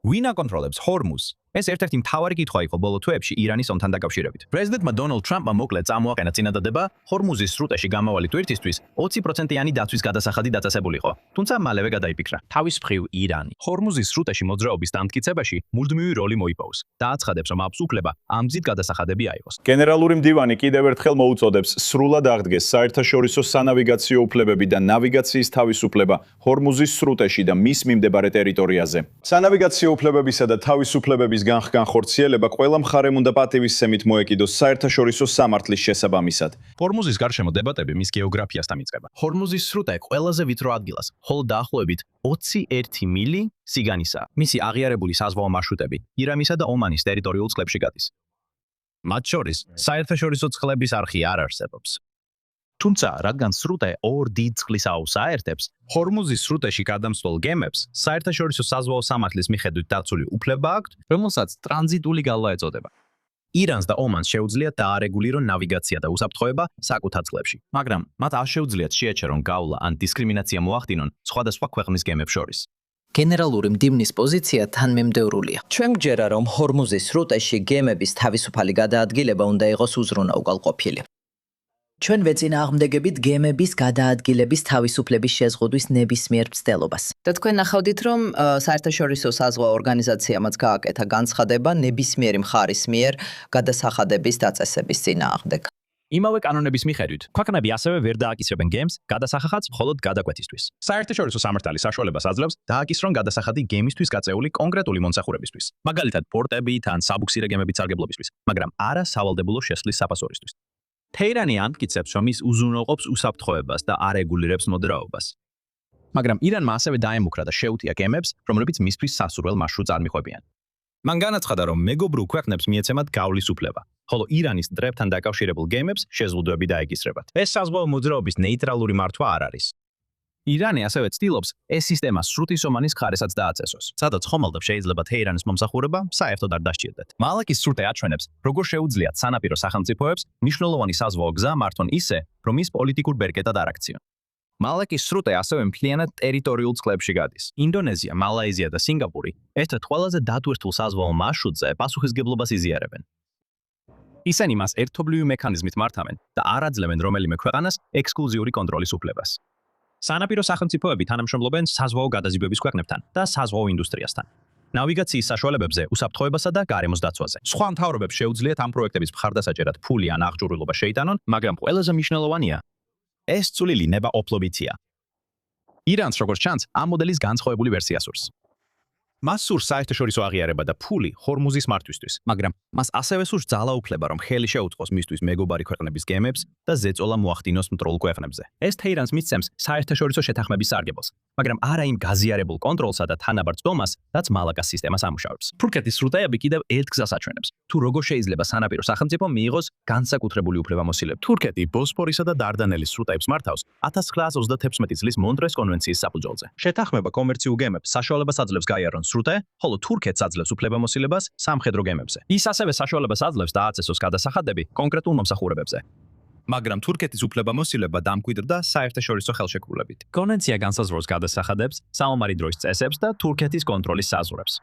ვინ აკონტროლებს ჰორმუზს? ეს ერთ-ერთი მთავარი კითხვა იყო ბოლო თვეებში ირანის ომთან დაკავშირებით. პრეზიდენტმა დონალდ ტრამპმა მოკლედ წამოაყენა წინადადება ჰორმუზის სრუტეში გამავალი ტვირთისთვის 20%-იანი დაცვის გადასახადი დაწესებულიყო. თუმცა მალევე გადაიფიქრა. თავის მხრივ ირანი ჰორმუზის სრუტეში მოძრაობის დამტკიცებაში მუდმივი როლი მოიპოვოს და აცხადებს, რომ აქვს უფლება ამ გზით გადასახადები აიღოს. გენერალური მდივანი კიდევ ერთხელ მოუწოდებს სრულად აღდგეს საერთაშორისო სანავიგაციო უფლებები და ნავიგაციის თავისუფლება ჰორმუზის სრუტეში და მის მიმდებარე ტერიტორიაზე. სანავიგაციო უფლებებისა და თავისუფლებების განხგან ხორციელება ყველა მხარემ უნდა პატივისცემით მოეკიდოს საერთაშორისო სამართლის შესაბამისად. ჰორმუზის გარშემო დებატები მის გეოგრაფიასთან იწყება. ჰორმუზის სრუტე ყველაზე ვიწრო ადგილას, ხოლო დაახლოებით 21 მილი სიგანისაა. მისი აღიარებული საზღვაო მარშრუტები ირანისა და ომანის ტერიტორიულ წყლებში გადის. მათ შორის საერთაშორისო წყლების არხი არ არსებობს. თუმცა, რადგან სრუტე ორ დიდ წყლის აუზს აერთებს, ჰორმუზის სრუტეში გადამსვლელ გემებს საერთაშორისო საზღვაო სამართლის მიხედვით დაცული უფლება აქვთ, რომელსაც ტრანზიტული გალვა ეწოდება. ირანს და ომანს შეუძლიათ დაარეგულირონ ნავიგაცია და უსაფრთხოება საკუთარ წყლებში, მაგრამ მათ არ შეუძლიათ შეაჩერონ გავლა ან დისკრიმინაცია მოახდინონ სხვადასხვა ქვეყნის გემებს შორის. გენერალური მდივნის პოზიცია თანმიმდევრულია. ჩვენ გჯერა, რომ ჰორმუზის სრუტეში გემების თავისუფალი გადაადგილება უნდა იყოს უზრუნავგალყოფილი. ჩვენ ვეწინააღმდეგებით გემების გადაადგილების თავისუფლების შეზღუდვის ნებისმიერ მცდელობას. და თქვენ ნახავდით, რომ საერთაშორისო საზღვაო ორგანიზაციამაც გააკეთა განცხადება ნებისმიერი მხარის მიერ გადასახადების დაწესების წინააღმდეგ. იმავე კანონების მიხედვით, ქვეყნები ასევე ვერ დააკისრებენ გემს გადასახადს მხოლოდ გადაკვეთისთვის. საერთაშორისო სამართალი საშუალებას აძლევს დააკისრონ გადასახადი გემისთვის გაწეული კონკრეტული მომსახურებისთვის, მაგალითად პორტებით ან საბუქსირე გემებით სარგებლობისთვის, მაგრამ არა სავალდებულო შესვლის საფასურისთვის. თეირანი ამტკიცებს, რომ ის უზრუნველყოფს უსაფრთხოებას და არეგულირებს მოძრაობას. მაგრამ ირანმა ასევე დაემუქრა და შეუტია გემებს, რომლებიც მისთვის სასურველ მარშრუტს არ მიხვებიან. მან განაცხადა, რომ მეგობრულ ქვეყნებს მიეცემათ გავლის უფლება, ხოლო ირანის მტრებთან დაკავშირებულ გემებს შეზღუდვები დაეკისრებათ. ეს საზღვაო მოძრაობის ნეიტრალური მართვა არ არის. ირანი ასევე ცდილობს ეს სისტემა სრუტის ომანის მხარესაც დააწესოს, სადაც ხომალდებს შეიძლება თეირანის მომსახურება საერთოდ არ დასჭირდეთ. მალაკის სრუტე აჩვენებს, როგორ შეუძლიათ სანაპირო სახელმწიფოებს მნიშვნელოვანი საზღვაო გზა მართონ ისე, რომ ის პოლიტიკურ ბერკეტად არ აქციონ. მალაკის სრუტე ასევე მთლიანად ტერიტორიულ წყლებში გადის. ინდონეზია, მალაიზია და სინგაპური ერთ-ერთ ყველაზე დატვირთულ საზღვაო მარშრუტზე პასუხისგებლობას იზიარებენ. ისინი მას ერთობლივი მექანიზმით მართავენ და არ აძლევენ რომელიმე ქვეყანას ექსკლუზიური კონტროლის უფლებას. სანაპირო სახელმწიფოები თანამშრომლობენ საზღვაო გადაზიდვების ქვეყნებთან და საზღვაო ინდუსტრიასთან. ნავიგაციის საშუალებებზე, უსაფრთხოებასა და გარემოს დაცვაზე. სხვა მთავრობებს შეუძლიათ ამ პროექტების მხარდასაჭერად ფული ან აღჭურვილობა შეიტანონ, მაგრამ ყველაზე მნიშვნელოვანია, ეს წვლილი ნება ოფლობითია. ირანს, როგორც ჩანს, ამ მოდელის განსხვავებული ვერსია სურს. მას სურს საერთაშორისო აღიარება და ფული ჰორმუზის მართვისთვის, მაგრამ მას ასევე სურს ძალაუფლება, რომ ხელი შეუწყოს მისთვის მეგობარი ქვეყნების გემებს და ზეწოლა მოახდინოს მტრულ ქვეყნებზე. ეს თეირანს მისცემს საერთაშორისო შეთანხმების სარგებელს, მაგრამ არა იმ გაზიარებულ კონტროლსა და თანაბარ წდომას, რაც მალაკას სისტემას ამუშავებს. თურქეთის სრუტეები კიდევ ერთ გზას აჩვენებს, თუ როგორ შეიძლება სანაპირო სახელმწიფომ მიიღოს განსაკუთრებული უფლებამოსილება. თურქეთი ბოსფორისა და დარდანელის სრუტეებს მართავს 1937 წლის მონტრეს კონვენციის საფუძველზე. შეთანხმება კომერციულ გემებს საშუალებას აძლევს გაიარონ სრუტე, ხოლო თურქეთს აძლევს უფლებამოსილებას სამხედრო გემებზე. ის ასევე საშუალებას აძლევს დააწესოს გადასახადები კონკრეტულ მომსახურებებზე. მაგრამ თურქეთის უფლებამოსილება დამკვიდრდა საერთაშორისო ხელშეკრულებით. კონვენცია განსაზღვრავს გადასახადებს, საომარი დროის წესებს და თურქეთის კონტროლის საზღვრებს.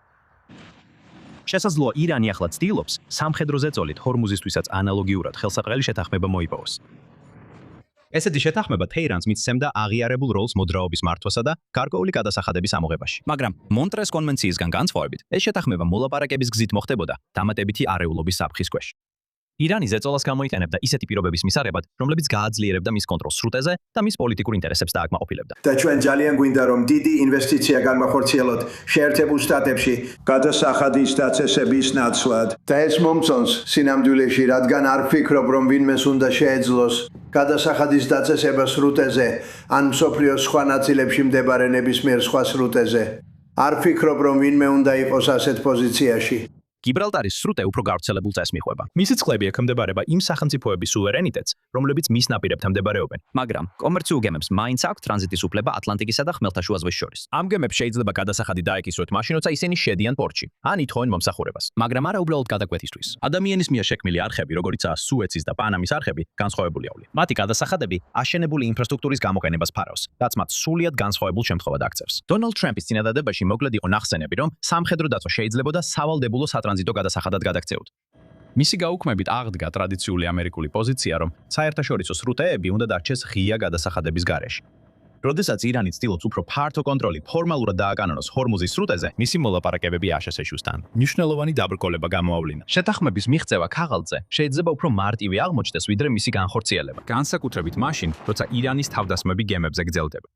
შესაძლოა ირანი ახლა ცდილობს სამხედრო ზეწოლით ჰორმუზისთვისაც ანალოგიურად ხელსაყრელი შეთანხმება მოიპოვოს. ესეთი შეთანხმება თეირანს მისცემდა აღიარებულ როლს მოძრაობის მართვასა და გარკვეული გადასახადების ამოღებაში. მაგრამ მონტრეს კონვენციისგან განსხვავებით, ეს შეთანხმება მოლაპარაკების გზით მოხდებოდა დამატებითი არეულობის საფრთხის ქვეშ. ირანი ზეწოლას გამოიყენებდა ისეთი პირობების მისაღებად, რომლებიც გააძლიერებდა მის კონტროლს სრუტეზე და მის პოლიტიკურ ინტერესებს დააკმაყოფილებდა. და ჩვენ ძალიან გვინდა რომ დიდი ინვესტიცია განვახორციელოთ შეერთებულ შტატებში გადასახადის დაწესების ნაცვლად და ეს მომწონს სინამდვილეში, რადგან არ ვფიქრობ რომ ვინმეს უნდა შეეძლოს გადასახადის დაწესება სრუტეზე ან მსოფლიოს სხვა ნაწილებში მდებარე ნებისმიერ სხვა სრუტეზე. არ ვფიქრობ რომ ვინმე უნდა იყოს ასეთ პოზიციაში. გიბრალტარის სრუტე უფრო გავრცელებულ წესს მიყვება. მისი წყლები ექვემდებარება იმ სახელმწიფოების სუვერენიტეტს, რომლებიც მის ნაპირებთან მდებარეობენ. მაგრამ კომერციულ გემებს მაინც აქვს ტრანზიტის უფლება ატლანტიკისა და ხმელთაშუა ზღვის შორის. ამ გემებს შეიძლება გადასახადი დაეკისროთ მაშინ, როცა ისინი შედიან პორტში, ან ითხოვენ მომსახურებას. მაგრამ არა უბრალოდ გადაკვეთისთვის. ადამიანის მიერ შექმნილი არხები, როგორიცაა სუეცის და პანამის არხები, განსხვავებული ავლი. მათი გადასახადები აშენებული ინფრასტრუქტურის გამოყენებას ფარავს, რაც მათ სრულიად განსხვავებულ შემთხვევად აქცევს. დონალდ ტრამპის წინადადებაში მოკლედ იყო ნახსენები, რომ სამხედრო დაცვა შეიძლებოდა სავალდებულო სატრანზიტო გადასახადად გადაქცეოთ. მისი გაუქმებით აღდგა ტრადიციული ამერიკული პოზიცია, რომ საერთაშორისო სრუტეები უნდა დარჩეს ღია გადასახადების გარეშე. როდესაც ირანი ცდილობს უფრო ფართო კონტროლი ფორმალურად დააკანონოს ჰორმუზის სრუტეზე, მისი მოლაპარაკებები აშშ-თან მნიშვნელოვანი დაბრკოლება გამოავლინა. შეთანხმების მიღწევა ქაღალდზე შეიძლება უფრო მარტივი აღმოჩნდეს, ვიდრე მისი განხორციელება, განსაკუთრებით მაშინ, როცა ირანის თავდასხმები გემებზე გრძელდება.